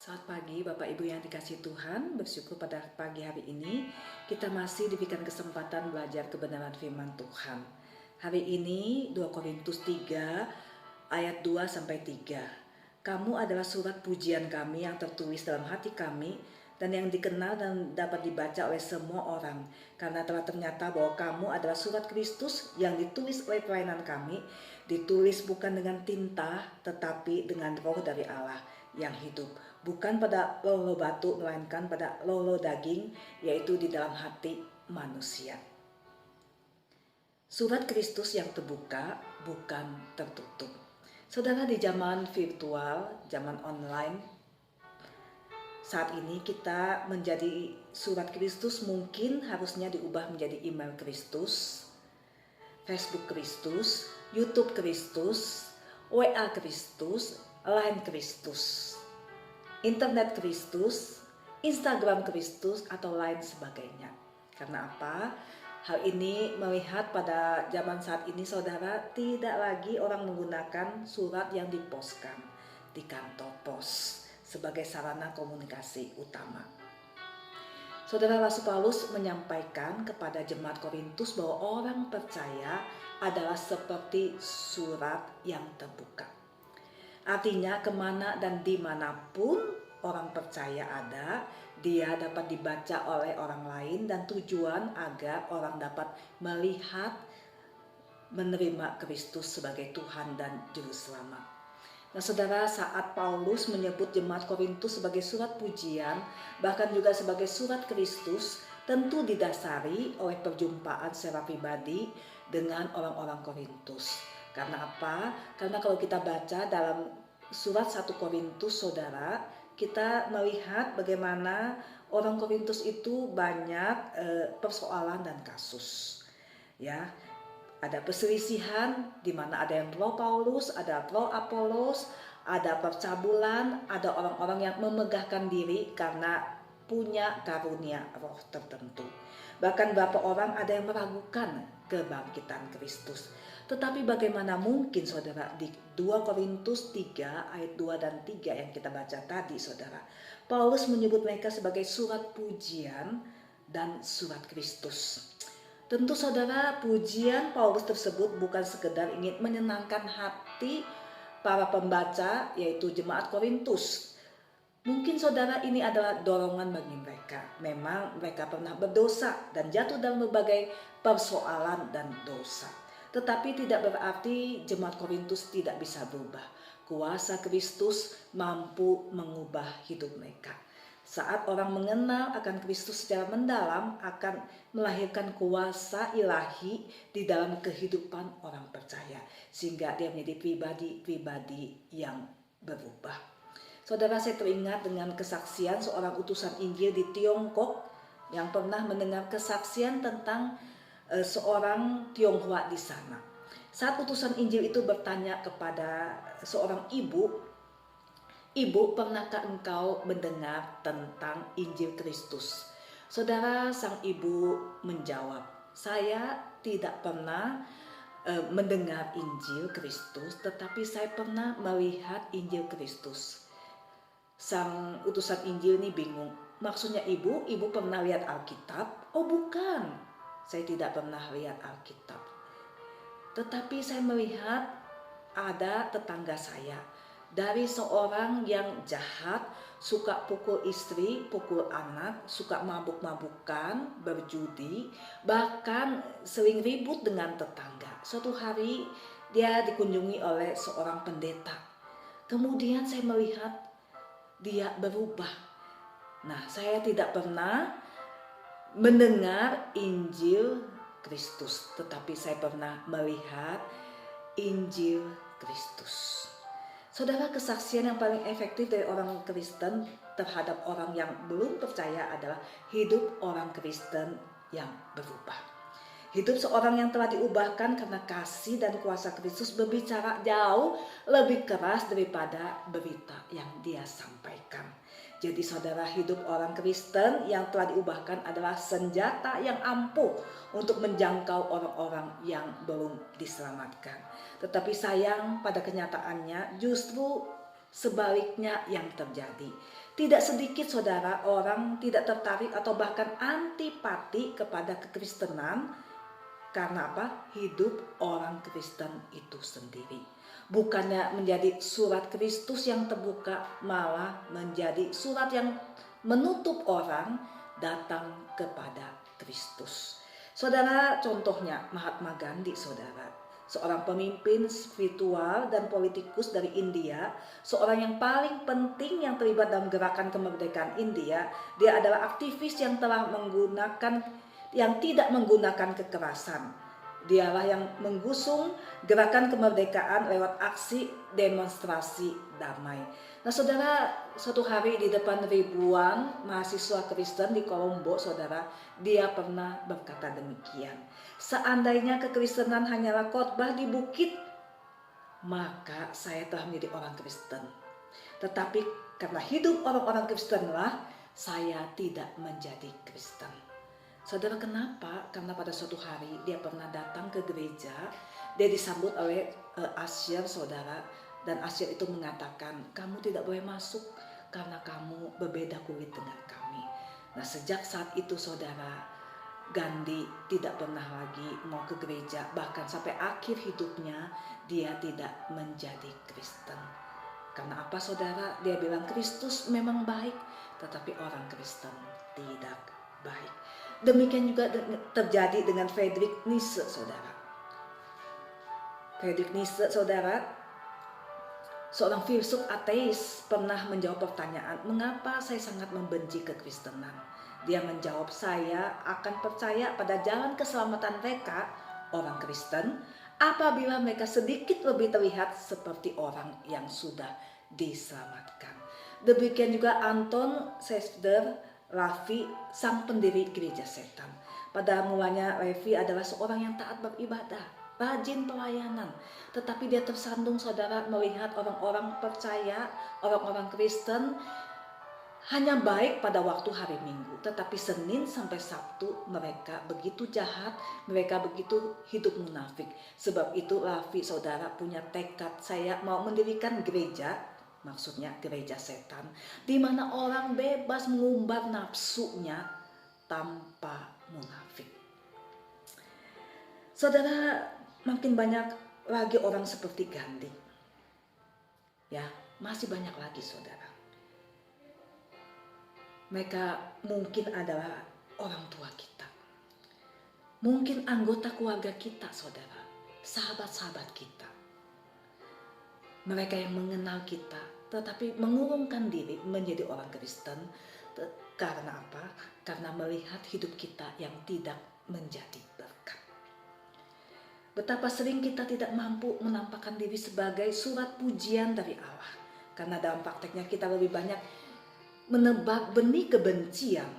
Selamat pagi Bapak Ibu yang dikasihi Tuhan, bersyukur pada pagi hari ini kita masih diberikan kesempatan belajar kebenaran firman Tuhan. Hari ini 2 Korintus 3 ayat 2-3. Kamu adalah surat pujian kami yang tertulis dalam hati kami dan yang dikenal dan dapat dibaca oleh semua orang, karena telah ternyata bahwa kamu adalah surat Kristus yang ditulis oleh pelayanan kami, ditulis bukan dengan tinta tetapi dengan roh dari Allah yang hidup, bukan pada lolo batu melainkan pada lolo daging, yaitu di dalam hati manusia. Surat Kristus yang terbuka, bukan tertutup. Saudara, di zaman virtual, zaman online, saat ini kita menjadi surat Kristus mungkin harusnya diubah menjadi email Kristus, Facebook Kristus, YouTube Kristus, WA Kristus, Line Kristus, Internet Kristus, Instagram Kristus, atau lain sebagainya. Karena apa? Hal ini melihat pada zaman saat ini, saudara, tidak lagi orang menggunakan surat yang diposkan di kantor pos sebagai sarana komunikasi utama. Saudara, Rasul Paulus menyampaikan kepada jemaat Korintus bahwa orang percaya adalah seperti surat yang terbuka. Artinya kemana dan dimanapun orang percaya ada, dia dapat dibaca oleh orang lain, dan tujuan agar orang dapat melihat, menerima Kristus sebagai Tuhan dan Juru Selamat. Nah saudara, saat Paulus menyebut jemaat Korintus sebagai surat pujian, bahkan juga sebagai surat Kristus, tentu didasari oleh perjumpaan secara pribadi dengan orang-orang Korintus. Karena apa? Karena kalau kita baca dalam surat 1 Korintus, saudara, kita melihat bagaimana orang Korintus itu banyak persoalan dan kasus. Ya, ada perselisihan di mana ada yang pro Paulus, ada pro Apolos, ada percabulan, ada orang-orang yang memegahkan diri karena punya karunia roh tertentu. Bahkan beberapa orang ada yang meragukan kebangkitan Kristus. Tetapi bagaimana mungkin, saudara, di 2 Korintus 3 ayat 2 dan 3 yang kita baca tadi, saudara, Paulus menyebut mereka sebagai surat pujian dan surat Kristus. Tentu saudara, pujian Paulus tersebut bukan sekedar ingin menyenangkan hati para pembaca, yaitu jemaat Korintus. Mungkin saudara, ini adalah dorongan bagi mereka. Memang mereka pernah berdosa dan jatuh dalam berbagai persoalan dan dosa. Tetapi tidak berarti jemaat Korintus tidak bisa berubah. Kuasa Kristus mampu mengubah hidup mereka. Saat orang mengenal akan Kristus secara mendalam, akan melahirkan kuasa ilahi di dalam kehidupan orang percaya, sehingga dia menjadi pribadi-pribadi yang berubah. Saudara, saya teringat dengan kesaksian seorang utusan Injil di Tiongkok yang pernah mendengar kesaksian tentang seorang Tionghoa di sana. Saat utusan Injil itu bertanya kepada seorang ibu, "Ibu, pernahkah engkau mendengar tentang Injil Kristus?" Saudara, sang ibu menjawab, "Saya tidak pernah mendengar Injil Kristus, tetapi saya pernah melihat Injil Kristus." Sang utusan Injil ini bingung. "Maksudnya ibu pernah lihat Alkitab?" "Oh bukan, saya tidak pernah lihat Alkitab. Tetapi saya melihat ada tetangga saya, dari seorang yang jahat, suka pukul istri, pukul anak, suka mabuk-mabukan, berjudi, bahkan sering ribut dengan tetangga. Suatu hari dia dikunjungi oleh seorang pendeta. Kemudian saya melihat dia berubah. Nah, saya tidak pernah mendengar Injil Kristus, tetapi saya pernah melihat Injil Kristus." Saudara, kesaksian yang paling efektif dari orang Kristen terhadap orang yang belum percaya adalah hidup orang Kristen yang berubah. Hidup seorang yang telah diubahkan karena kasih dan kuasa Kristus berbicara jauh lebih keras daripada berita yang dia sampaikan. Jadi saudara, hidup orang Kristen yang telah diubahkan adalah senjata yang ampuh untuk menjangkau orang-orang yang belum diselamatkan. Tetapi sayang, pada kenyataannya justru sebaliknya yang terjadi. Tidak sedikit saudara orang tidak tertarik atau bahkan antipati kepada kekristenan. Karena apa? Hidup orang Kristen itu sendiri. Bukannya menjadi surat Kristus yang terbuka, malah menjadi surat yang menutup orang datang kepada Kristus. Saudara, contohnya Mahatma Gandhi, saudara. Seorang pemimpin spiritual dan politikus dari India, seorang yang paling penting yang terlibat dalam gerakan kemerdekaan India. Dia adalah aktivis yang tidak menggunakan kekerasan. Dialah yang menggusung gerakan kemerdekaan lewat aksi demonstrasi damai. Nah saudara, suatu hari di depan ribuan mahasiswa Kristen di Kolombo, saudara, dia pernah berkata demikian. Seandainya kekristenan hanyalah khotbah di bukit, maka saya telah menjadi orang Kristen. Tetapi karena hidup orang-orang Kristenlah, saya tidak menjadi Kristen. Saudara, kenapa? Karena pada suatu hari dia pernah datang ke gereja, dia disambut oleh asyir, saudara, dan asyir itu mengatakan, kamu tidak boleh masuk karena kamu berbeda kulit dengan kami. Nah sejak saat itu saudara, Gandhi tidak pernah lagi mau ke gereja, bahkan sampai akhir hidupnya dia tidak menjadi Kristen. Karena apa saudara? Dia bilang Kristus memang baik, tetapi orang Kristen tidak baik. Demikian juga terjadi dengan Friedrich Nietzsche, saudara. Friedrich Nietzsche, saudara, seorang filsuf ateis, pernah menjawab pertanyaan, mengapa saya sangat membenci kekristenan? Dia menjawab, saya akan percaya pada jalan keselamatan mereka, orang Kristen, apabila mereka sedikit lebih terlihat seperti orang yang sudah diselamatkan. Demikian juga Anton Sester Raffi, sang pendiri gereja setan. Pada mulanya Raffi adalah seorang yang taat beribadah, rajin pelayanan. Tetapi dia tersandung saudara melihat orang-orang percaya, orang-orang Kristen hanya baik pada waktu hari Minggu. Tetapi Senin sampai Sabtu mereka begitu jahat, mereka begitu hidup munafik. Sebab itu Raffi saudara punya tekad, saya mau mendirikan gereja, maksudnya gereja setan, di mana orang bebas mengumbar nafsunya tanpa munafik. Saudara, makin banyak lagi orang seperti Gandhi. Ya, masih banyak lagi saudara. Mereka mungkin adalah orang tua kita. Mungkin anggota keluarga kita saudara, sahabat-sahabat kita. Mereka yang mengenal kita tetapi mengurungkan diri menjadi orang Kristen. Karena apa? Karena melihat hidup kita yang tidak menjadi berkat. Betapa sering kita tidak mampu menampakkan diri sebagai surat pujian dari Allah. Karena dalam prakteknya kita lebih banyak menebak benih kebencian.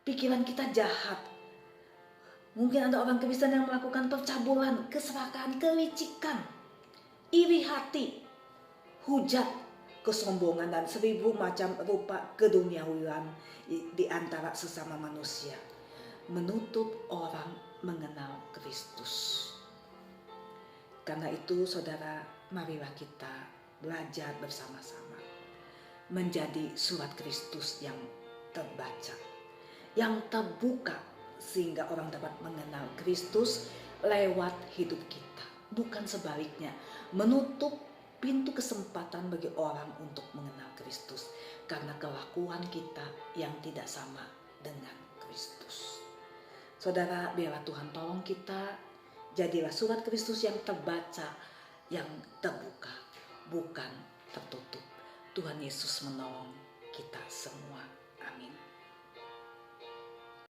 Pikiran kita jahat. Mungkin ada orang Kristen yang melakukan percabulan, keserakahan, kelicikan, iri hati, hujat, kesombongan, dan 1000 macam rupa keduniawian di antara sesama manusia. Menutup orang mengenal Kristus. Karena itu saudara, marilah kita belajar bersama-sama menjadi surat Kristus yang terbaca, yang terbuka, sehingga orang dapat mengenal Kristus lewat hidup kita. Bukan sebaliknya, menutup pintu kesempatan bagi orang untuk mengenal Kristus karena kelakuan kita yang tidak sama dengan Kristus. Saudara, biarlah Tuhan tolong kita, jadilah surat Kristus yang terbaca, yang terbuka, bukan tertutup. Tuhan Yesus menolong kita semua. Amin.